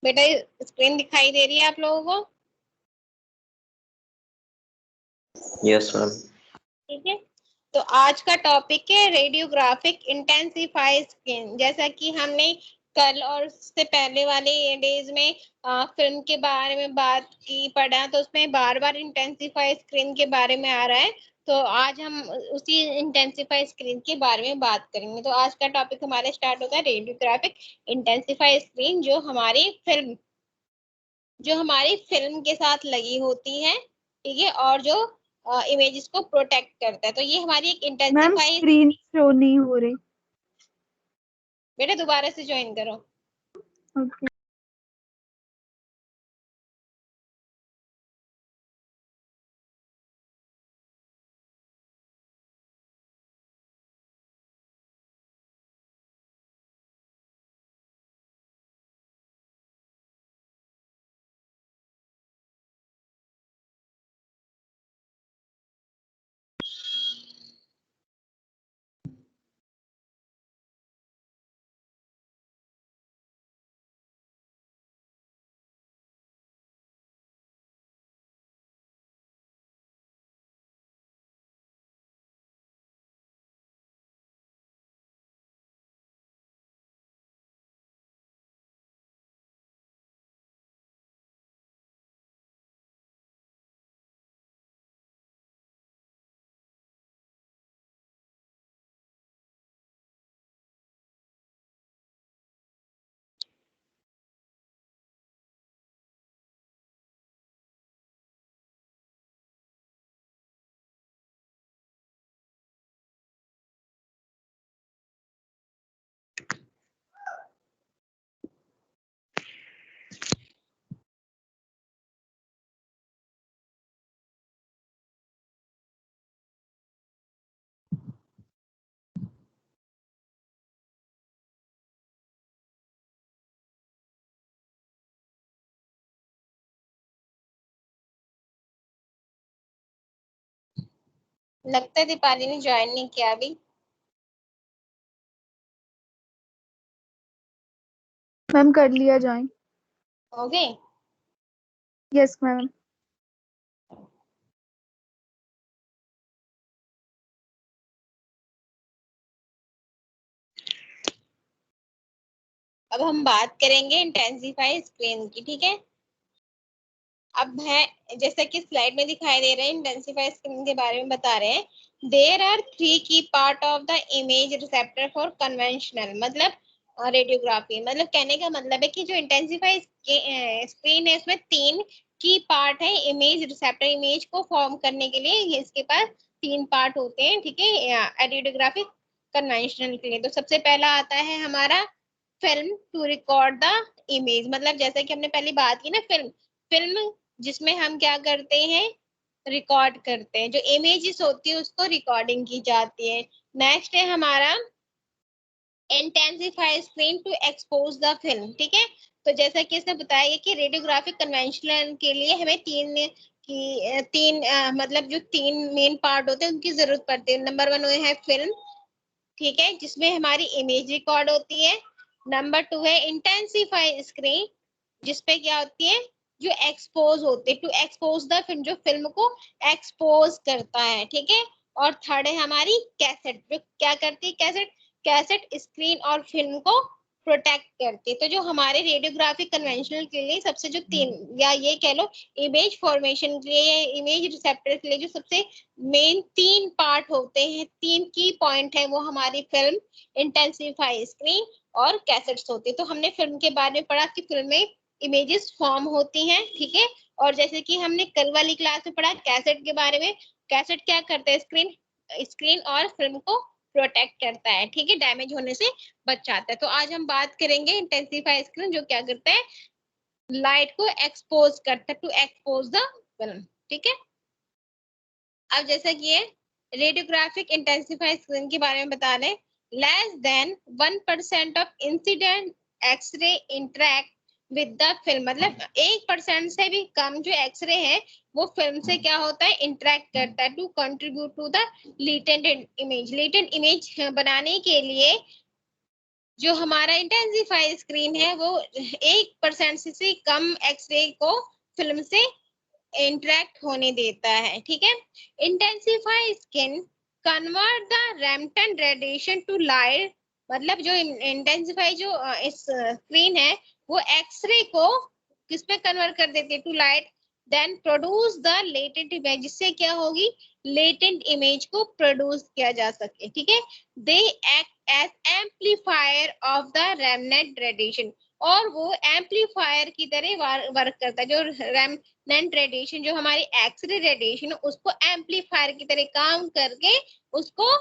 बेटा स्क्रीन दिखाई दे रही है आप लोगों को? Yes ma'am. ठीक है, तो आज का टॉपिक है रेडियोग्राफिक इंटेंसिफाई स्क्रीन। जैसा कि हमने कल और उससे पहले वाले डेज में फिल्म के बारे में बात की पढ़ा, तो उसमें बार बार इंटेंसिफाई स्क्रीन के बारे में आ रहा है। तो आज हम उसी इंटेंसिफाई स्क्रीन के बारे में बात करेंगे। तो आज का टॉपिक हमारा स्टार्ट होगा रेडियोग्राफिक इंटेंसिफाई स्क्रीन, जो हमारी फिल्म के साथ लगी होती है, ठीक है, और जो इमेजेस को प्रोटेक्ट करता है। तो ये हमारी एक मैम इंटेंसिफाई। स्क्रीन शो नहीं हो रही। बेटा दोबारा से ज्वाइन करो। ओके। लगता है दीपाली ने ज्वाइन नहीं किया अभी। मैम कर लिया ज्वाइन। हो गए? Yes ma'am. अब हम बात करेंगे इंटेंसिफाई स्क्रीन की, ठीक है। अब है जैसा कि स्लाइड में दिखाई दे रहा है, इंटेंसिफाई स्क्रीन के बारे में बता रहे हैं। देयर आर 3 की part of the image receptor for conventional, मतलब रेडियोग्राफी। मतलब कहने का मतलब है कि जो इंटेंसिफाई स्क्रीन है उसमें 3 की पार्ट है इमेज रिसेप्टर। इमेज को फॉर्म करने के लिए इसके पास 3 पार्ट होते हैं, ठीक है, रेडियोग्राफिक कन्वेंशनल के लिए। तो सबसे पहला आता है हमारा film to record the image. मतलब जैसा कि हमने पहले बात की ना, फिल्म फिल्म जिसमें हम क्या करते हैं, रिकॉर्ड करते हैं। जो इमेजेस होती है उसको रिकॉर्डिंग की जाती है। नेक्स्ट है हमारा intensify screen to expose the film, ठीक है। तो जैसा कि इसने बताया कि रेडियोग्राफिक कन्वेंशनल के लिए हमें मतलब जो 3 मेन पार्ट होते हैं उनकी जरूरत पड़ती है। नंबर 1 है फिल्म, ठीक है, जिसमें हमारी इमेज रिकॉर्ड होती है। नंबर 2 है इंटेंसिफाई स्क्रीन, जिसपे क्या होती है, जो एक्सपोज होते हैं, टू एक्सपोज द फिल्म, जो फिल्म को एक्सपोज करता है, ठीक है। और थर्ड है हमारी कैसेट, जो क्या करती है, कैसेट कैसेट स्क्रीन और फिल्म को प्रोटेक्ट करती है। तो जो हमारे रेडियोग्राफिक कन्वेंशनल के लिए सबसे जो 3, या ये कह लो इमेज फॉर्मेशन के लिए, इमेज रिसेप्टर के लिए जो सबसे मेन 3 पार्ट होते हैं, 3 की पॉइंट है, वो हमारी फिल्म, इंटेंसिफाई स्क्रीन और कैसेट्स होती है। तो हमने फिल्म के बारे में पढ़ा कि फिल्म में इमेजेस फॉर्म होती हैं, ठीक है। और जैसे कि हमने कल वाली क्लास में पढ़ा कैसेट के बारे में, कैसेट क्या करता है, स्क्रीन और फिल्म को प्रोटेक्ट करता है, ठीक है, डैमेज होने से बचाता है। तो आज हम बात करेंगे इंटेंसिफाई स्क्रीन, जो क्या करता है, लाइट को एक्सपोज करता है, टू एक्सपोज द फिल्म, ठीक है। अब जैसा कि ये रेडियोग्राफिक इंटेंसिफाई स्क्रीन के बारे में बता रहे हैं, less than 1% of incident X-ray interact with the film. मतलब 1% से भी कम जो एक्सरे है वो फिल्म से क्या होता है, इंटरेक्ट करता है, to contribute to the latent image. Latent image बनाने के लिए जो हमारा इंटेंसिफाई स्क्रीन है वो 1% से कम एक्सरे को फिल्म से इंटरेक्ट होने देता है, ठीक है। Intensify screen convert the remnant radiation to light, मतलब जो इंटेंसिफाई जो इस स्क्रीन है वो एक्सरे को किस में कन्वर्ट कर देती है, to light, then produce the latent image, जिससे क्या होगी, लेटेंट इमेज को प्रोड्यूस किया जा सके, ठीक है। They act as amplifier of the remnant radiation, और वो एम्पलीफायर की तरह वर्क करता है। जो रेमनेंट रेडिएशन, जो हमारी एक्सरे रेडिएशन, उसको एम्पलीफायर की तरह काम करके उसको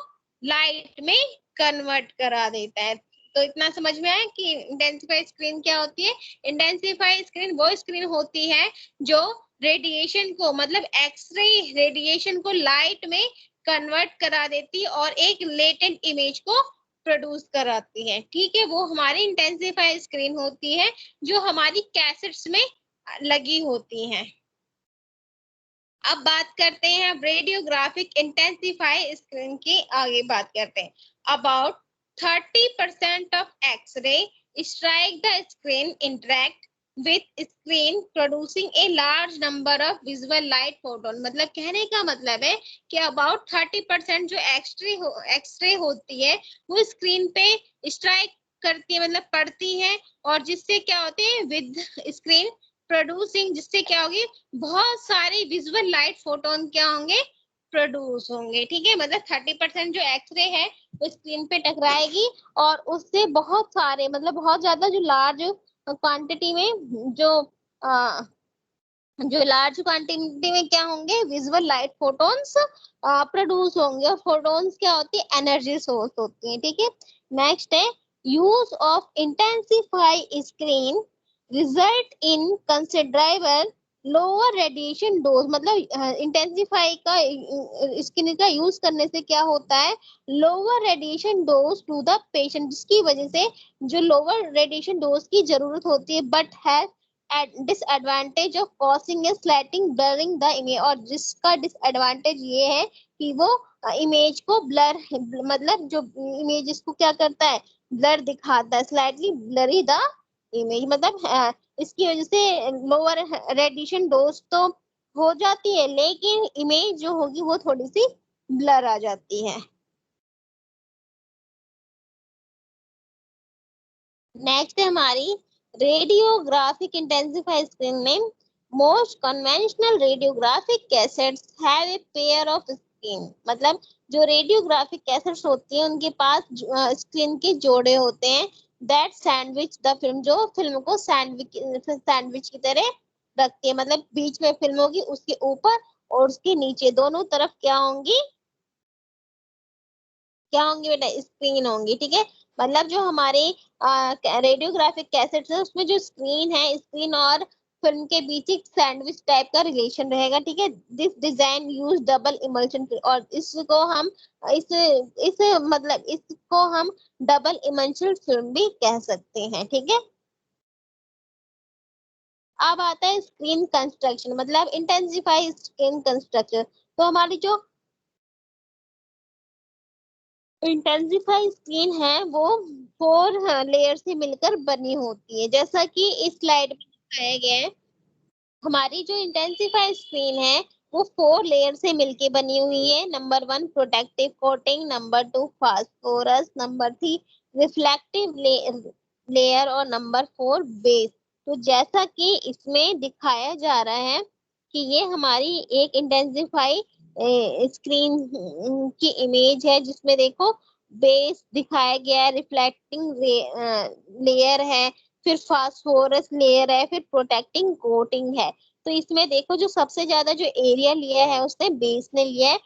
लाइट में कन्वर्ट करा देता है। तो इतना समझ में आया कि इंटेंसिफाई स्क्रीन क्या होती है। इंटेंसिफाई स्क्रीन वो स्क्रीन होती है जो रेडिएशन को, मतलब एक्सरे रेडिएशन को लाइट में कन्वर्ट करा देती है और एक लेटेंट इमेज को प्रोड्यूस कराती है, ठीक है। वो हमारी इंटेंसिफाई स्क्रीन होती है जो हमारी कैसेट्स में लगी होती हैं। अब बात करते हैं रेडियोग्राफिक इंटेंसिफाई स्क्रीन की, आगे बात करते हैं। About 30% of x-ray strike the screen interact with screen producing a large number of visual light photon, मतलब कहने का मतलब है कि अबाउट 30% जो एक्सरे होती है वो स्क्रीन पे स्ट्राइक करती है, मतलब पड़ती है, और जिससे क्या होते हैं, विद स्क्रीन प्रोड्यूसिंग, जिससे क्या होगी, बहुत सारे विजुअल लाइट फोटोन क्या होंगे, प्रोड्यूस होंगे, ठीक है। मतलब 30% जो एक्सरे है वो स्क्रीन पे टकराएगी और उससे बहुत सारे, मतलब बहुत ज्यादा जो लार्ज क्वांटिटी में जो लार्ज क्वांटिटी में क्या होंगे, विजुअल लाइट फोटोन्स प्रोड्यूस होंगे। और फोटोन्स क्या होती है, एनर्जी सोर्स होती है, ठीक है। नेक्स्ट है use of intensify screen result in considerable lower radiation dose, मतलब इंटेंसिफाई का स्क्रीन का यूज करने से क्या होता है, lower radiation dose to the patient, जिसकी वजह से जो लोअर रेडिएशन डोज की जरूरत होती है, बट है disadvantage of causing a slight blurring the image, और जिसका डिसएडवांटेज ये है कि वो इमेज को ब्लर, मतलब जो इमेज इसको क्या करता है, ब्लर दिखाता है, स्लाइटली ब्लरी द इमेज, मतलब इसकी वजह से लोअर रेडिएशन डोज तो हो जाती है लेकिन इमेज जो होगी वो थोड़ी सी ब्लर आ जाती है। नेक्स्ट है हमारी रेडियोग्राफिक इंटेंसिफाई स्क्रीन में most conventional radiographic cassettes have a pair of screen, मतलब जो रेडियोग्राफिक कैसेट्स होती हैं उनके पास स्क्रीन के जोड़े होते हैं, दैट सैंडविच द फिल्म, जो फिल्म को सैंडविच की तरह रखती है, मतलब बीच में फिल्म होगी, उसके ऊपर और उसके नीचे दोनों तरफ क्या होंगी, क्या होंगी बेटा, स्क्रीन होंगी, ठीक है। मतलब जो हमारे रेडियोग्राफिक कैसेट्स है उसमें जो स्क्रीन है, स्क्रीन और फिल्म के बीच एक सैंडविच टाइप का रिलेशन रहेगा, ठीक है। This design use double emulsion, और इसको हम इस मतलब इसको हम डबल इमल्शन फिल्म भी कह सकते हैं, ठीक है। अब आता है स्क्रीन कंस्ट्रक्शन, मतलब इंटेंसिफाई स्क्रीन कंस्ट्रक्शन। तो हमारी जो इंटेंसिफाई स्क्रीन है वो 4 लेयर से मिलकर बनी होती है, जैसा कि इस स्लाइड में दिखाया गया है। हमारी जो इंटेंसिफाई स्क्रीन है वो 4 लेयर से मिलके बनी हुई है। Number 1 protective coating, number 2 phosphorus, number 3 reflective layer और नंबर 4 बेस। तो जैसा कि इसमें दिखाया जा रहा है कि ये हमारी एक इंटेंसिफाई स्क्रीन की इमेज है, जिसमें देखो बेस दिखाया गया है, रिफ्लेक्टिंग लेयर है, फिर फास्फोरस लेयर है, फिर प्रोटेक्टिंग कोटिंग है। तो इसमें देखो जो सबसे ज्यादा जो एरिया लिया है उसने बेस ने लिया है,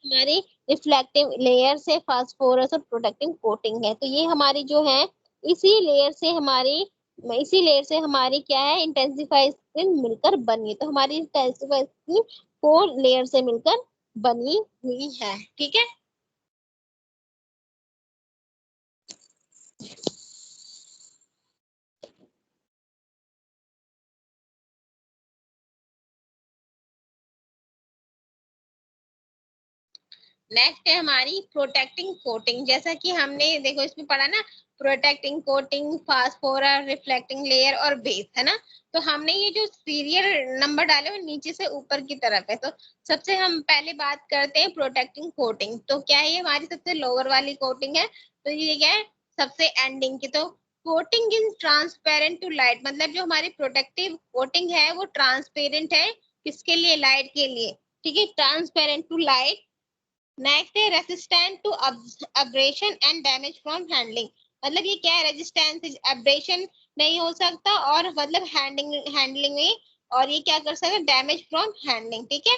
हमारी रिफ्लेक्टिव लेयर से फास्फोरस और प्रोटेक्टिंग कोटिंग है। तो ये हमारी जो है इसी लेयर से हमारी इसी लेयर से हमारी क्या है, इंटेंसिफाई स्क्रीन मिलकर बनी है। तो हमारी इंटेंसिफाई स्क्रीन 4 लेयर से मिलकर बनी हुई है, ठीक है। नेक्स्ट है हमारी प्रोटेक्टिंग कोटिंग। जैसा कि हमने देखो इसमें पढ़ा ना, protecting coating, phosphorus, reflecting layer और बेस, है ना। तो हमने ये जो सीरियल नंबर डाले वो नीचे से ऊपर की तरफ है। तो सबसे हम पहले बात करते हैं प्रोटेक्टिंग कोटिंग। तो क्या है, ये हमारी सबसे लोअर वाली कोटिंग है। तो ये क्या है, सबसे एंडिंग की। तो coating is transparent to light, मतलब जो हमारी प्रोटेक्टिव कोटिंग है वो ट्रांसपेरेंट है, किसके लिए, लाइट के लिए, ठीक है, ट्रांसपेरेंट टू लाइट। नेक्स्ट है resistant to abrasion and damage from handling, मतलब ये क्या है, रेजिस्टेंस, अब्रेशन नहीं हो सकता और मतलब हैंडलिंग में, और ये क्या कर सकता है, डैमेज फ्रॉम हैंडलिंग, ठीक है।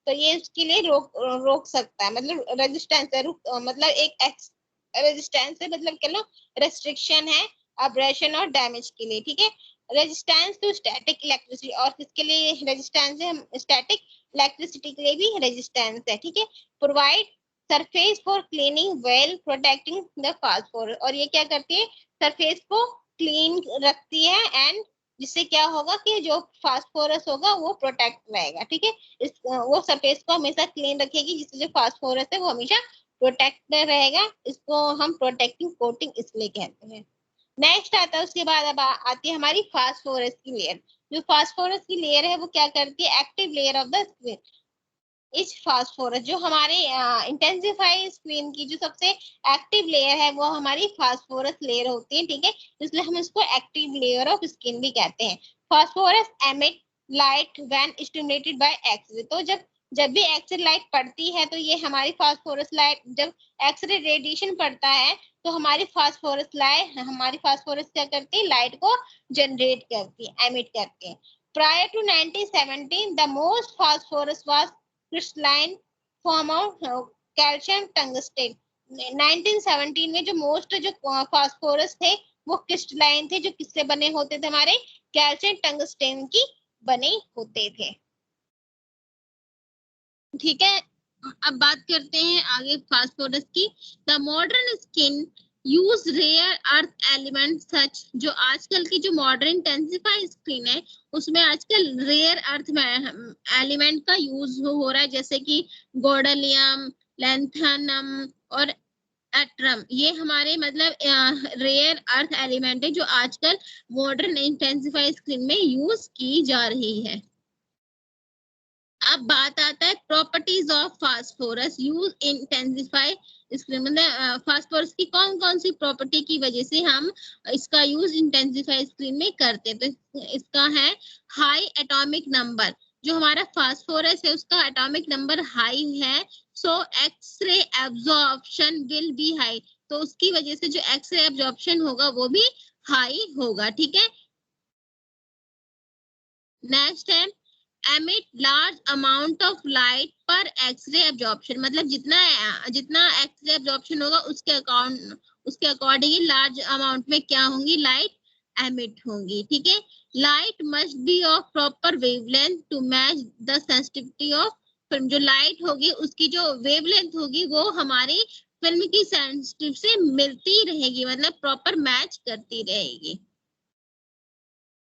तो ये उसके लिए रोक सकता है, मतलब रेजिस्टेंस है, मतलब एक रेजिस्टेंस है, मतलब कह लो रेस्ट्रिक्शन है अब्रेशन और डैमेज के लिए, ठीक है। रेजिस्टेंस टू स्टैटिक इलेक्ट्रिसिटी, और किसके लिए रेजिस्टेंस है, स्टैटिक इलेक्ट्रिसिटी के लिए भी रेजिस्टेंस है, ठीक है। Provide surface for cleaning well protecting the phosphorus, और ये क्या करती है, सरफेस को क्लीन रखती है, एंड जिससे क्या होगा कि जो फास्फोरस होगा वो प्रोटेक्ट रहेगा, ठीक है। इस वो सरफेस को हमेशा क्लीन रखेगी, जिससे जो फास्फोरस है वो हमेशा प्रोटेक्ट रहेगा। इसको हम प्रोटेक्टिंग कोटिंग इसलिए कहते हैं। नेक्स्ट आता है, उसके बाद अब आती है हमारी फास्फोरस की लेयर। जो फास्फोरस की लेयर है वो क्या करती है, active layer of the screen इस फास्फोरस, जो हमारे इंटेंसिफाई स्क्रीन की जो सबसे एक्टिव लेयर है वो हमारी फास्फोरस लेयर होती है, ठीक है। इसलिए हम इसको एक्टिव लेयर ऑफ स्किन भी कहते हैं। Phosphorus emit light when stimulated by x-ray, तो जब भी एक्सरे लाइट पड़ती है तो ये हमारी फास्फोरस लाइट, जब एक्सरे रेडिएशन पड़ता है तो हमारी फास्फोरस क्या करती है, लाइट को जनरेट करती है, एमिट करती है। Prior to 1917, the most phosphorus was crystalline form of calcium tungsten। 1917 में जो मोस्ट जो फास्फोरस थे वो क्रिस्टलाइन थे, जो किससे बने होते थे, हमारे कैल्शियम टंगस्टेन की बने होते थे, ठीक है। अब बात करते हैं आगे फास्फोरस की। The modern skin use rare earth element such, जो आजकल की जो मॉडर्न इंटेंसिफाई स्किन है उसमें आजकल रेयर अर्थ एलिमेंट का यूज हो रहा है, जैसे कि गोल्डनियम, लैंथेनम और एट्रम। ये हमारे मतलब रेयर अर्थ एलिमेंट है जो आजकल मॉडर्न इंटेंसिफाई स्किन में यूज की जा रही है। अब बात आता है properties of phosphorus use intensify screen, मतलब फास्फोरस की कौन कौन सी प्रॉपर्टी की वजह से हम इसका यूज इंटेंसिफाई स्क्रीन में करते हैं। तो इसका है हाई एटॉमिक नंबर, जो हमारा फास्फोरस है उसका एटॉमिक नंबर हाई है, so X ray absorption will be high, तो उसकी वजह से जो एक्सरे एब्जॉर्प्शन होगा वो भी हाई होगा, ठीक है। नेक्स्ट है emit large amount of light पर एक्सरे एब्जॉर्प्शन, मतलब जितना जितना एक्सरे एब्जॉर्प्शन होगा उसके अकॉर्डिंग लार्ज अमाउंट में क्या होंगी, लाइट एमिट होंगी, ठीक है। Light must be of proper wavelength to match the sensitivity of film, जो लाइट होगी उसकी जो वेवलेंथ होगी वो हमारी फिल्म की सेंसिटिविटी से मिलती रहेगी, मतलब प्रॉपर मैच करती रहेगी।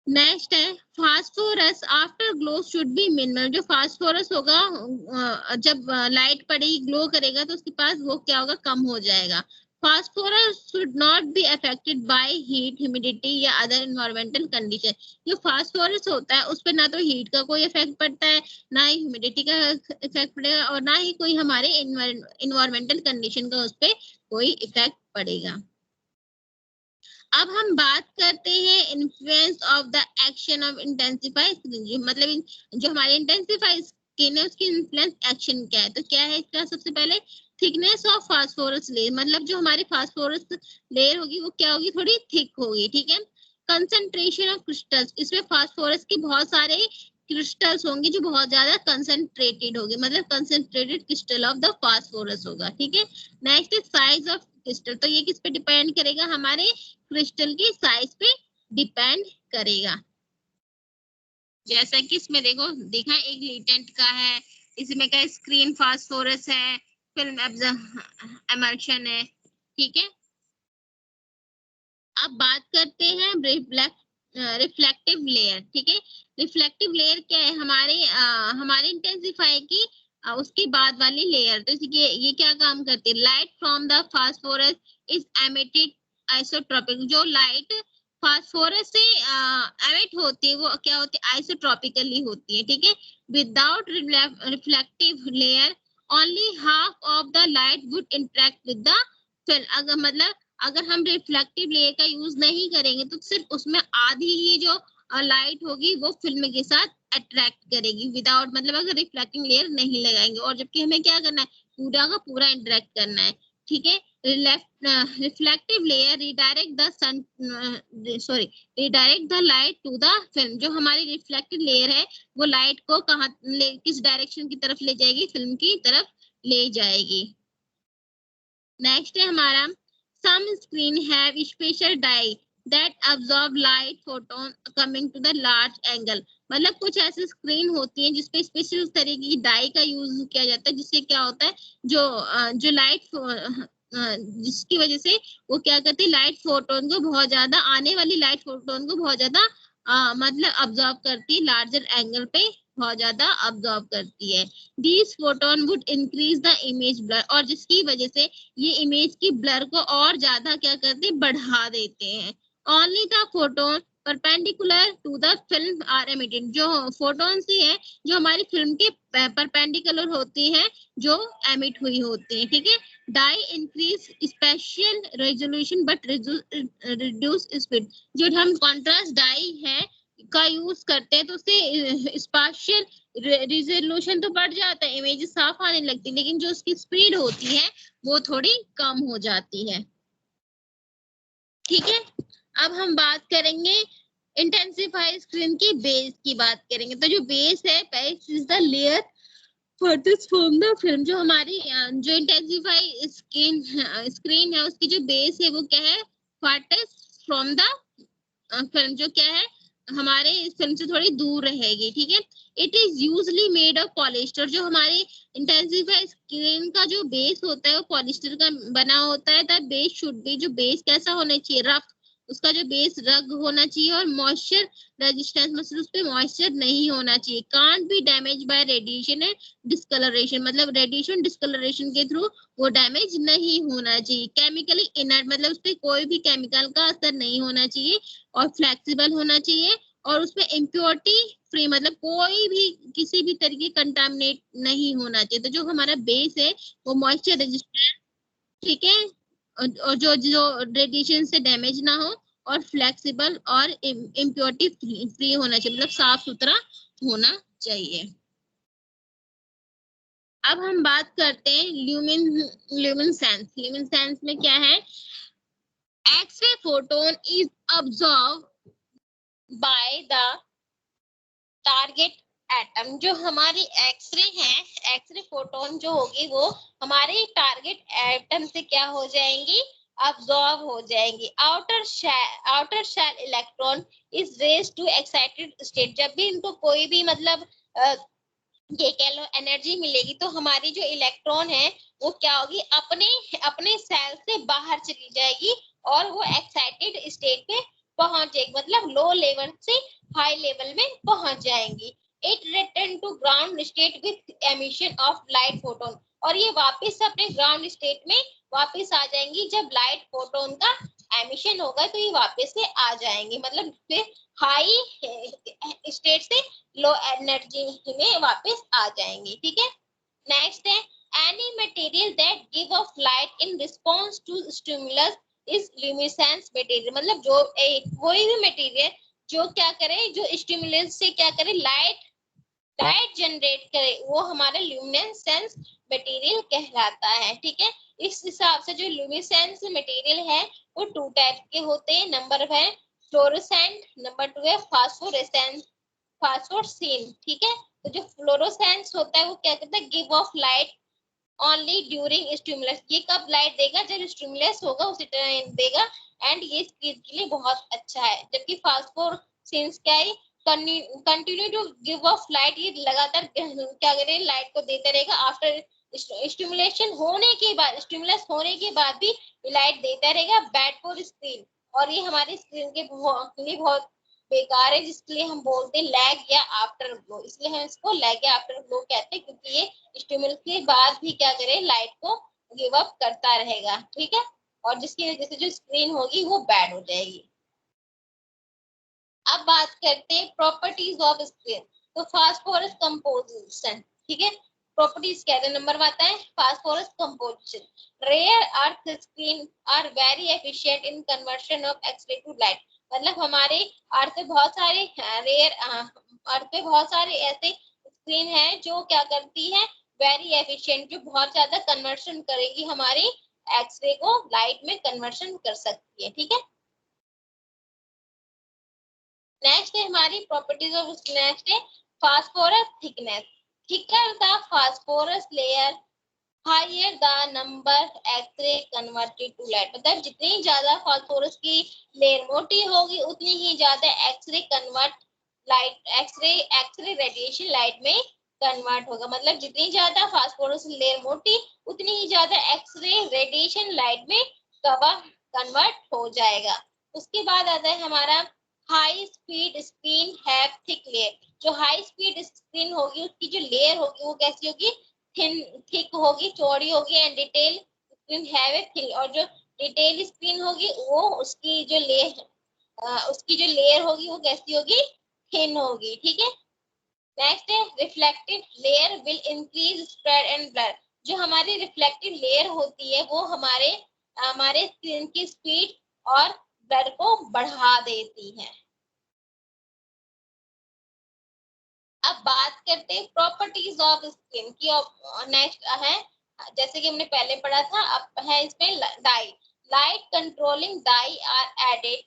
नेक्स्ट है phosphorus after glow should be minimal, जो फास्फोरस होगा जब लाइट पड़ेगी ग्लो करेगा तो उसके पास वो क्या होगा, कम हो जाएगा। Phosphorus should not be affected by heat, humidity या अदर एनवायरमेंटल कंडीशन, जो फास्फोरस होता है उस पर ना तो हीट का कोई इफेक्ट पड़ता है, ना ही ह्यूमिडिटी का इफेक्ट पड़ेगा, और ना ही कोई हमारे एनवायरमेंटल कंडीशन का उस पर कोई इफेक्ट पड़ेगा। अब हम बात करते हैं influence of the action of intensify screen, मतलब जो हमारे इंटेंसिफाई स्किन है उसकी इन्फ्लुएंस एक्शन क्या है। तो क्या है इसका, सबसे पहले थिकनेस ऑफ फास्फोरस लेयर, मतलब जो हमारी फास्फोरस लेयर होगी वो क्या होगी, थोड़ी थिक होगी, ठीक है। कंसंट्रेशन ऑफ क्रिस्टल्स, इसमें फास्फोरस के बहुत सारे क्रिस्टल्स होंगे जो बहुत ज्यादा कंसंट्रेटेड होगी, मतलब concentrated crystal of the phosphorus होगा, ठीक है। Next is size of crystal, तो ये किस पे डिपेंड करेगा, हमारे क्रिस्टल की साइज पे डिपेंड करेगा। जैसा कि इसमें देखो देखा, एक लेटेंट का है, इसमें का स्क्रीन फास्फोरस है, फिल्म एमल्शन है, ठीक है। अब बात करते हैं रिफ्लेक्टिव लेयर, ठीक है। रिफ्लेक्टिव लेयर क्या है, हमारे इंटेंसिफाई की उसके बाद वाली लेयर। तो ये क्या काम करती है, light from the phosphorus is emitted isotropic. जो लाइट फास्फोरस से एमिट होती है वो क्या होती है, आइसोट्रोपिकली होती है, ठीक है। Without reflective layer only half of the light would interact with the film. अगर मतलब अगर हम रिफ्लेक्टिव लेयर का यूज नहीं करेंगे तो सिर्फ उसमें आधी ही जो लाइट होगी वो फिल्म के साथ अट्रैक्ट करेगी, विदाउट मतलब अगर रिफ्लेक्टिंग लेयर नहीं लगाएंगे। और जबकि हमें क्या करना है, पूरा का पूरा इंटरेक्ट करना है, ठीक है। Reflective layer redirect the sun redirect the light to the film. जो हमारी रिफ्लेक्टिव लेयर है वो लाइट को किस डायरेक्शन की तरफ ले जाएगी, फिल्म की तरफ ले जाएगी। नेक्स्ट है हमारा, some screen have special dye that absorb light photon coming to the large angle। मतलब कुछ ऐसी स्क्रीन होती है जिसपे स्पेशल तरीके की डाई का यूज किया जाता है, जिससे क्या होता है, जो लाइट जिसकी वजह से वो क्या करती है, लाइट फोटोन को बहुत ज्यादा, आने वाली लाइट फोटोन को बहुत ज्यादा मतलब अब्जॉर्ब करती है, लार्जर एंगल पे बहुत ज्यादा अब्जॉर्ब करती है। This photon would increase the image blur. और जिसकी वजह से ये इमेज की ब्लर को और ज्यादा क्या करते हैं, बढ़ा देते हैं। Only the photon perpendicular to the film are emitted. जो फोटोन्स ही है जो हमारी फिल्म के परपेंडिकुलर होती हैं, जो एमिट हुई होती हैं, ठीक है। Dye increase spatial resolution but reduce speed. जो हम कॉन्ट्रास्ट डाई है का यूज करते हैं तो उससे स्पेशल रिजोल्यूशन तो बढ़ जाता है, इमेज साफ आने लगती है, लेकिन जो उसकी स्पीड होती है वो थोड़ी कम हो जाती है, ठीक है। अब हम बात करेंगे इंटेंसिफाई स्क्रीन की बेस की बात करेंगे। तो जो बेस है, base is the layer furthest from the film. जो हमारी जो इंटेंसिफाई स्क्रीन है उसकी जो बेस है वो क्या है, फर्दर्स्ट फ्रॉम द फिल्म। जो क्या है, हमारे इस फिल्म से थोड़ी दूर रहेगी, ठीक है। It is usually made of polyester. जो हमारे इंटेंसिफाई स्क्रीन का जो बेस होता है वो पॉलिस्टर का बना होता है। द बेस शुड बी, जो बेस कैसा होना चाहिए, रफ। उसका जो बेस रग होना चाहिए और मॉइस्चर रेजिस्टेंस, मतलब उस पे मॉइस्चर नहीं होना चाहिए। Can't be damage by radiation and discoloration. मतलब रेडिएशन डिस्कलरेशन के थ्रू वो डैमेज नहीं होना चाहिए। केमिकली इनर्ट, मतलब उस पर कोई भी केमिकल का असर नहीं होना चाहिए। और फ्लेक्सिबल होना चाहिए और उसमें इम्प्योरिटी फ्री, मतलब कोई भी किसी भी तरीके कंटामिनेट नहीं होना चाहिए। तो जो हमारा बेस है वो मॉइस्चर रेजिस्टेंट, ठीक है, और जो जो रेडिएशन से डैमेज ना हो, और फ्लेक्सिबल और इम्प्योरिटी फ्री होना चाहिए, मतलब साफ सुथरा होना चाहिए। अब हम बात करते हैं ल्यूमिनेसेंस। ल्यूमिनेसेंस में क्या है, x ray photon is absorb by the target atom. जो हमारी एक्सरे है, एक्सरे फोटोन जो होगी वो हमारे टारगेट एटम से क्या हो जाएंगी, अब्सॉर्ब हो जाएंगी। Outer shell electron is raised to excited state. जब भी इनको कोई भी मतलब ये कह लो एनर्जी मिलेगी तो हमारी जो इलेक्ट्रॉन है वो क्या होगी, अपने अपने सेल से बाहर चली जाएगी और वो एक्साइटेड स्टेट पे पहुंच जाएगी, मतलब लो लेवल से हाई लेवल में पहुंच जाएंगी। It return to ground state with emission of light photon. और ये वापस अपने ग्राउंड स्टेट में वापस आ जाएंगी। जब लाइट फोटोन का एमिशन होगा तो ये वापस से आ जाएंगी, मतलब फिर हाई स्टेट से लो एनर्जी में वापस आ जाएंगे, ठीक है। नेक्स्ट है, any material that give off light in response to stimulus is luminescence material. मतलब जो कोई भी मटेरियल जो क्या करे, जो स्टिमुलस से क्या करे, लाइट जनरेट करे, वो हमारा ल्यूमिनेसेंस मटेरियल कहलाता है, ठीक है। इस हिसाब से जो ल्यूमिनेसेंस मटेरियल है वो 2 टाइप के होते हैं। नंबर 1 फ्लोरोसेंट, नंबर 2 है फास्फोरसेंट, ठीक है। तो जो फ्लोरोसेंस होता है वो क्या करता है, give off light only during stimulus. ये कब लाइट देगा, जब स्टिमुलस होगा उसी टाइम देगा, एंड ये स्किन के लिए बहुत अच्छा है। जबकि फास्फोरसेंस क्या है, continue to give off light, ये लगातार क्या करे, लाइट को देता रहेगा। आफ्टर स्टिमुलेशन होने के बाद, स्टिमुलस होने के बाद भी लाइट देता रहेगा। बैड फॉर स्क्रीन, और ये हमारी स्क्रीन के लिए बहुत बेकार है, जिसके लिए हम बोलते हैं लैग या आफ्टर ग्लो। इसलिए हम इसको लैग या आफ्टर ग्लो कहते हैं, क्योंकि ये स्टिमुलस के बाद भी क्या करे, लाइट को गिव अप करता रहेगा, ठीक है। और जिसकी वजह से जो स्क्रीन होगी वो बैड हो जाएगी। अब बात करते हैं प्रॉपर्टीज ऑफ स्क्रीन। तो फास्फोरस कंपोजिशन, ठीक है, प्रॉपर्टीज कहते हैं। नंबर आता है phosphorus composition. Rare earth screen are very efficient in conversion of x-ray to light. मतलब हमारे अर्थ पे बहुत सारे अर्थ पे बहुत सारे ऐसे स्क्रीन है जो क्या करती है, वेरी एफिशिएंट, जो बहुत ज्यादा कन्वर्शन करेगी, हमारी एक्सरे को लाइट में कन्वर्शन कर सकती है, ठीक है। नेक्स्ट है हमारी प्रॉपर्टीज ऑफ, नेक्स्ट है phosphorus thickness. Thicker the phosphorus layer higher the number x-ray converted to light. मतलब जितनी ज्यादा फास्फोरस की लेयर मोटी होगी उतनी ही ज्यादा x-ray convert light x-ray radiation light में कन्वर्ट होगा। मतलब जितनी ज्यादा फास्फोरस लेयर मोटी उतनी ही ज्यादा एक्सरे रेडिएशन लाइट में कन्वर्ट हो जाएगा। उसके बाद आता है हमारा high speed screen have thick layer. जो हाई स्पीड स्क्रीन होगी उसकी जो लेयर होगी वो कैसी होगी, थिक होगी, चौड़ी होगी। And detail screen have a thin, और जो डिटेल स्क्रीन होगी वो उसकी जो लेयर होगी वो कैसी होगी, थिन होगी, ठीक है। नेक्स्ट है reflective layer will increase spread and blur. जो हमारी रिफ्लेक्टिव लेयर होती है वो हमारे स्क्रीन की स्पीड और ब्लर को बढ़ा देती है। अब बात करते हैं प्रॉपर्टीज ऑफ स्किन की। नेक्स्ट है, जैसे कि हमने पहले पढ़ा था, अब है इसमें dye. Light controlling dye are added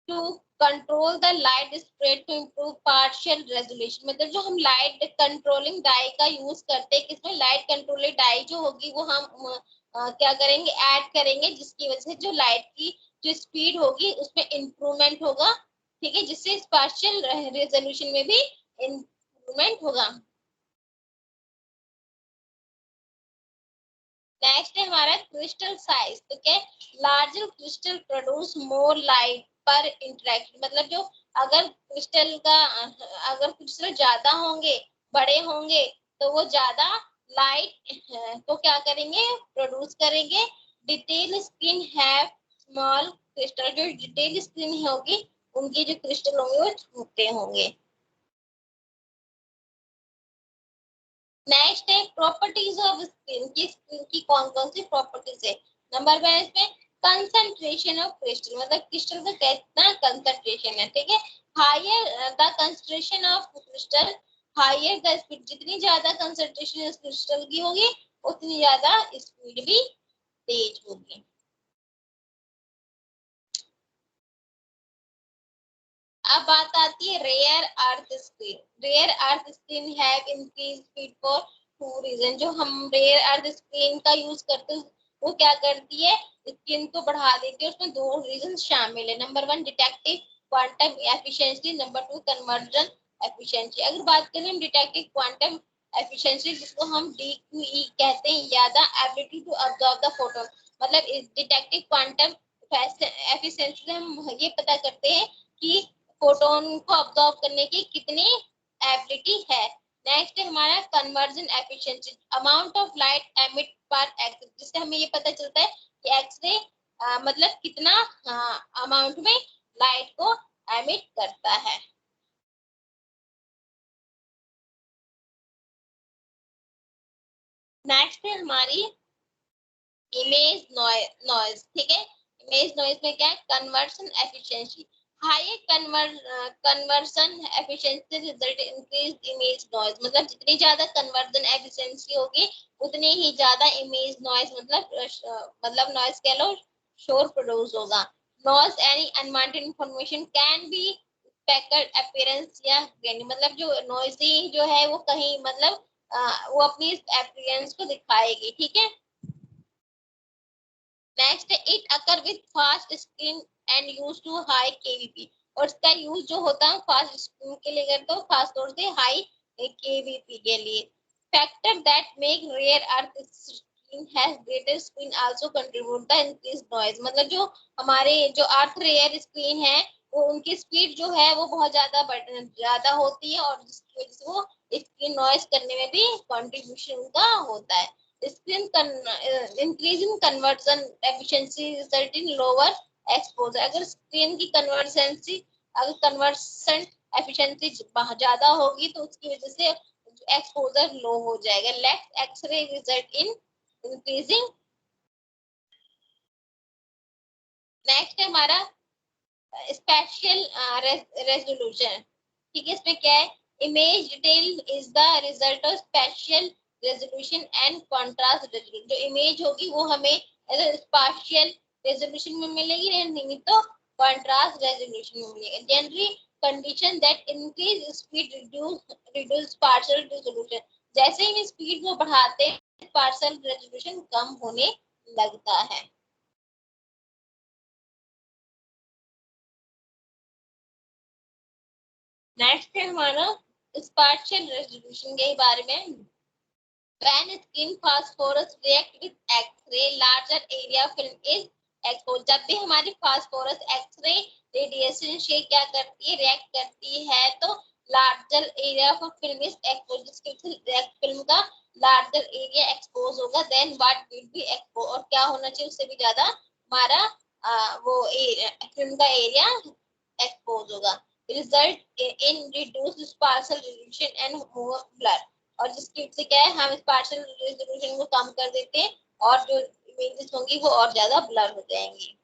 to control the light spread to improve partial resolution. मतलब जो हम लाइट कंट्रोलिंग डाई का यूज करते हैं, किसमें, लाइट कंट्रोलिंग डाई जो होगी वो हम क्या करेंगे, ऐड करेंगे, जिसकी वजह से जो लाइट की जो स्पीड होगी उसमें इंप्रूवमेंट होगा, ठीक है, जिससे पार्शियल रेजोल्यूशन में भी इंप्रूवमेंट होगा। नेक्स्ट है हमारा क्रिस्टल साइज। तो क्या, larger crystal produce more light पर इंटरेक्शन। मतलब जो अगर क्रिस्टल ज्यादा होंगे, बड़े होंगे, तो वो ज्यादा लाइट को क्या करेंगे, प्रोड्यूस करेंगे। Detail screen have small crystal. जो डिटेल स्क्रीन होगी उनके जो क्रिस्टल होंगे वो छोटे होंगे। नेक्स्ट है प्रॉपर्टीज ऑफ स्क्रीन की कौन कौन सी प्रॉपर्टीज है। नंबर 1 इसमें कंसंट्रेशन ऑफ क्रिस्टल। मतलब क्रिस्टल का कितना कंसंट्रेशन है, ठीक है। Higher the concentration of crystal higher the speed. जितनी ज्यादा कंसंट्रेशन इस क्रिस्टल की होगी उतनी ज्यादा स्पीड भी तेज होगी। अब बात आती है rare earth screen. Rare earth screen have increase speed for two reason. जो हम रेयर अर्थ स्क्रीन का यूज करते हैं वो क्या करती है, स्क्रीन को बढ़ा देती है। उसमें 2 रीजन शामिल है। Number 1 detective quantum efficiency, number 2 conversion efficiency. अगर बात करें हम डिटेक्टिव क्वांटम एफिशिएंसी, जिसको हम DQE कहते हैं, या the ability to observe the photon. मतलब डिटेक्टिव क्वांटम एफिशिएंसी से हम ये पता करते हैं कि फोटोन को ऑब्जॉर्व करने की कितनी एबिलिटी है। नेक्स्ट है हमारा conversion efficiency, amount of light emit पर एक्स। जिससे हमें ये पता चलता है कि एक्सरे मतलब कितना अमाउंट में लाइट को एमिट करता है। नेक्स्ट है हमारी इमेज नॉइज, ठीक है। इमेज नॉइज में क्या है, conversion efficiency. High conversion efficiency result increase image noise. मतलब जितनी ज्यादा कन्वर्जन एफिशिएंसी होगी उतनी ही ज्यादा इमेज नॉइज मतलब नॉइज कह लो, शोर प्रोड्यूस होगा। Noise any unwanted information can be speckled appearance या ग्रेनी। मतलब जो नॉइजी जो है वो कहीं मतलब वो अपनी अपीयरेंस को दिखाएगी, ठीक है। Next it occur with fast screen and use to high KVP. और इसका यूज जो होता है फास्ट स्क्रीन के लिए करते हो, खास तौर से हाई केवीपी के लिए। Factor that make rare earth screen has greater screen also contribute the increase noise. मतलब जो हमारे जो अर्थ रेयर स्क्रीन है वो उनकी स्पीड जो है वो बहुत ज्यादा होती है, और जिसकी वजह से वो स्क्रीन नॉइस करने में भी कंट्रीब्यूशन उनका होता है। Screen increase in conversion efficiency result in lower exposure. अगर स्क्रीन की कन्वर्सन एफिशिएंसी ज्यादा होगी तो उसकी वजह से एक्सपोजर लो हो जाएगा। Left x-ray result in increasing. Next है हमारा स्पेशल रेजोल्यूशन। ठीक है, इसमें क्या है, image detail is the result of spatial resolution and contrast resolution. जो इमेज होगी वो हमें स्पेशल रेजोल्यूशन में मिलेगी, नहीं तो कंट्रास्ट रेजोल्यूशन में मिलेगी। Generally condition that increase speed reduce partial resolution. जैसे ही स्पीड को बढ़ाते हैं पार्शियल रेजोल्यूशन कम होने लगता है। नेक्स्ट है हमारा स्पार्शियल रेजोल्यूशन के बारे में। When skin phosphorus react with X-ray, larger area film is exposed। जब भी हमारी फास्फोरस एक्सरे रेडिएशन से क्या करती है, रिएक्ट करती है, तो larger area of film is expose. जिसके फिल्म का लार्जर एरिया एक्सपोज होगा, then what will be expose, और क्या होना चाहिए उससे भी ज्यादा हमारा वो फिल्म का एरिया एक्सपोज होगा। Result in reduced partial resolution and more blur. और जिसकी वजह से क्या है, हम स्पार्शियल रेजोल्यूशन को कम कर देते हैं और जो इमेजेस होंगी वो और ज्यादा ब्लर हो जाएंगी।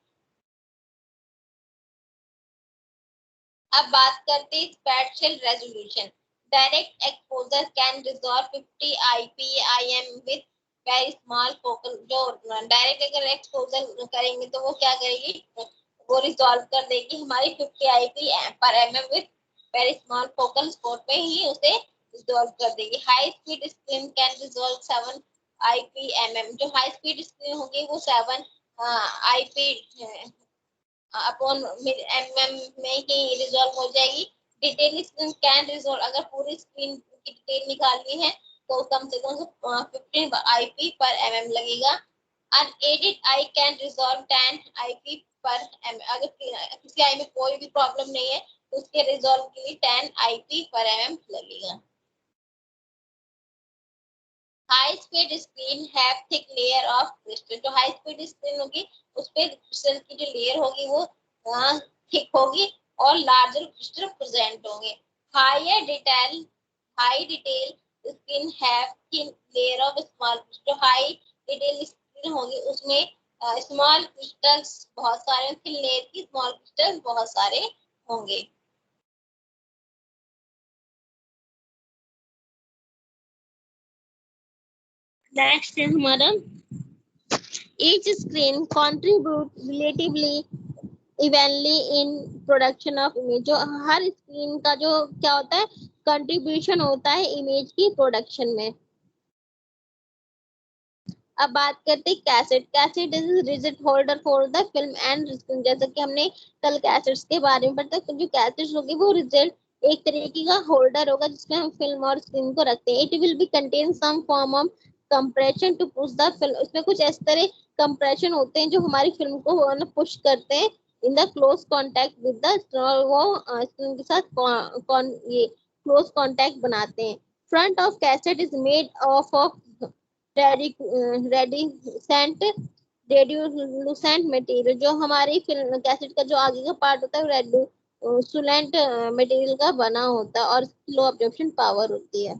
अब बात करते हैं special resolution. Direct exposure can resolve 50 IPIM with very small focal. जो डायरेक्ट अगर एक्सपोजर करेंगे तो वो क्या करेगी, वो रिजॉल्व कर देगी हमारी 50 IPM with very small focal spot पे ही उसे रिजॉल्व कर देगी। High speed screen can resolve 7 IPMM। जो हाई स्पीड स्क्रीन होगी वो 7 IP अपॉन mm में ही रिजॉल्व हो जाएगी। डिटेल स्क्रीन कैन रिजॉल्व, अगर पूरी स्क्रीन की डिटेल निकालनी है तो कम से कम 15 IP पर mm लगेगा। Unaided I can resolve 10 IP पर mm। अगर किसी आई में कोई भी प्रॉब्लम नहीं है तो उसके रिजॉल्व के लिए 10 IP पर mm लगेगा। High speed screen have thick layer of crystal. जो हाई स्पीड स्क्रीन होगी उस पे क्रिस्टल की जो लेयर होगी वो थिक होगी और लार्जर क्रिस्टल प्रेजेंट होंगे। High detail screen have thin layer of small. जो हाई डिटेल स्क्रीन होगी उसमें स्मॉल क्रिस्टल्स बहुत सारे, थिन लेयर की स्मॉल क्रिस्टल बहुत सारे होंगे। नेक्स्ट है हमारा each screen contribute relatively evenly in production of image। जो हर स्क्रीन का जो क्या होता है, कंट्रीब्यूशन होता है इमेज की प्रोडक्शन में। अब बात करते हैं cassette. Cassette is rigid holder for the film and screen. जैसा कि हमने कल कैसेट्स के बारे में पढ़ा, जो कैसेट्स होगी वो रिजिड एक तरीके का होल्डर होगा जिसमें हम फिल्म और स्क्रीन को रखते हैं। It will be contain some form of compression to push the film. उसमें कुछ इस तरह कंप्रेशन होते हैं जो हमारी फिल्म को पुश करते हैं in the close contact with the, वो स्क्रीन के साथ ये क्लोज कॉन्टैक्ट बनाते हैं। Front of cassette is made of radiolucent material. जो हमारी फिल्म कैसेट का जो आगे का पार्ट होता है रेड्यूसेंट मटेरियल का बना होता है और लो एब्जॉर्प्शन पावर होती है।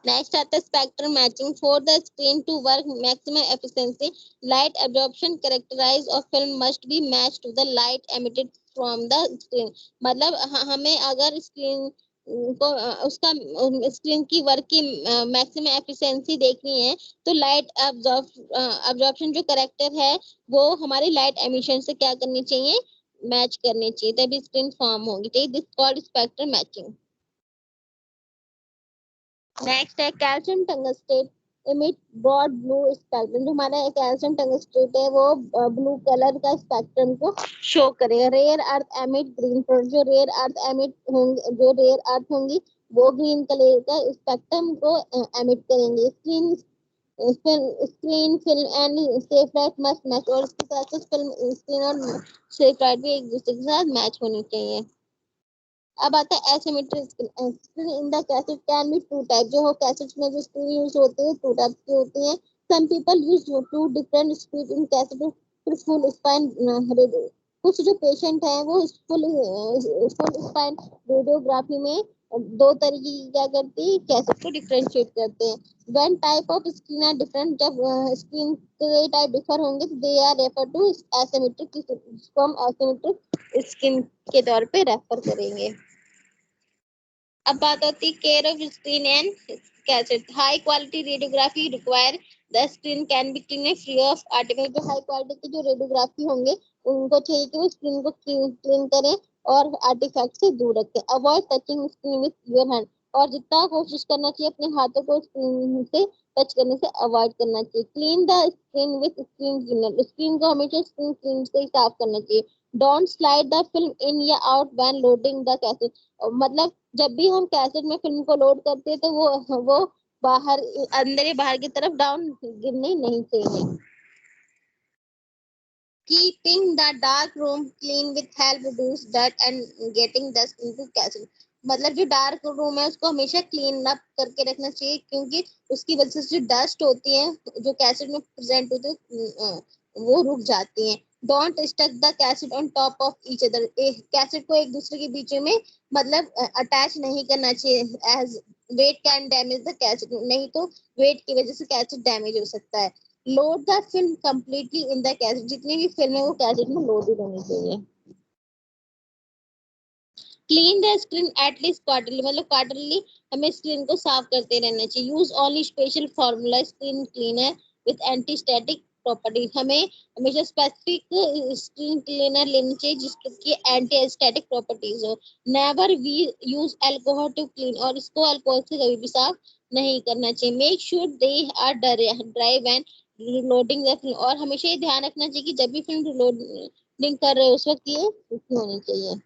नेक्स्ट आता है spectrum matching. For the screen to work maximum efficiency light absorption characterize of film must be match to the light emitted from the screen. मतलब हमें अगर स्क्रीन को उसका स्क्रीन की वर्क की मैक्सिमम एफिशिएंसी देखनी है तो लाइट एब्जॉर्प्शन जो कैरेक्टर है वो हमारी लाइट एमिशन से क्या करनी चाहिए, मैच करनी चाहिए, तभी स्क्रीन फॉर्म होगी। This called spectrum matching. Next है calcium tungstate emit broad blue spectrum. जो हमारा कैल्शियम टंगस्टेट है वो ब्लू कलर का स्पेक्ट्रम को शो करेगा। Rare earth emit green. जो रेयर अर्थ एमिट होंगे, जो रेयर अर्थ होंगी वो ग्रीन कलर का स्पेक्ट्रम को एमिट करेंगे। Screen screen film and safelight must match, और इसके साथ फिल्म स्क्रीन और सेफ राइट भी एक दूसरे के साथ मैच होनी चाहिए। अब आता है asymmetric screen in the cassette can be two type, जो हो कैसेट्स में जो स्क्रीन यूज होती है टू टाइप की होती है। Some people use two different screen in cassette for full spine radio. कुछ जो पेशेंट है वो फुल स्पाइन रेडियोग्राफी में दो तरीके की क्या करती है, कैसेट को डिफरेंशिएट करते हैं। When type of screen are different, जब स्क्रीन के टाइप डिफर होंगे तो they are refer to asymmetric, from asymmetric screen के तौर पे रेफर करेंगे। अब बात होती है care of screen and cassette. High quality radiography require the screen can be clean free of artifact. जो हाई क्वालिटी की जो रेडियोग्राफी होंगे उनको चाहिए कि वो स्क्रीन को क्लीन करें और आर्टिफैक्ट से दूर रखें। Avoid touching screen with your hand, और जितना कोशिश करना चाहिए अपने हाथों को स्क्रीन से टच करने से अवॉइड करना चाहिए। Clean the screen with screen cleaner, screen को हमेशा स्क्रीन क्लीन से ही साफ करना चाहिए। Don't slide the film in या out when loading the cassette, मतलब जब भी हम कैसेट में फिल्म को लोड करते हैं तो वो बाहर अंदर या बाहर की तरफ डाउन गिरनी नहीं चाहिए। Keeping the dark room clean with help reduce dust and getting dust into cassette, मतलब जो डार्क रूम है उसको हमेशा क्लीन अप करके रखना चाहिए, क्योंकि उसकी वजह से जो डस्ट होती है जो कैसेट में प्रेजेंट होती है वो रुक जाती है। Don't stuck the cassette on top of each other, cassette को एक दूसरे के बीच में मतलब अटैच नहीं करना चाहिए, as weight can damage the cassette, नहीं तो वेट की वजह से कैसेट डैमेज हो सकता है। Load the film completely in the cassette, जितनी भी फिल्म है वो कैसेट में लोडेड होनी चाहिए। Clean the screen at least quarterly, मतलब क्वार्टरली हमें स्क्रीन को साफ करते रहना चाहिए। Use only special formula screen cleaner with anti static property, हमें हमेशा स्पेसिफिक स्क्रीन क्लीनर लेनी चाहिए जिसकी एंटी स्टैटिक प्रॉपर्टीज हो। Never we use alcohol to clean, और इसको अल्कोहल से कभी भी साफ नहीं करना चाहिए। Make sure they are dry when reloading the film, और हमेशा ये ध्यान रखना चाहिए कि जब भी फिल्म रिलोडिंग कर रहे हो उस वक्त ये सूखी होनी चाहिए।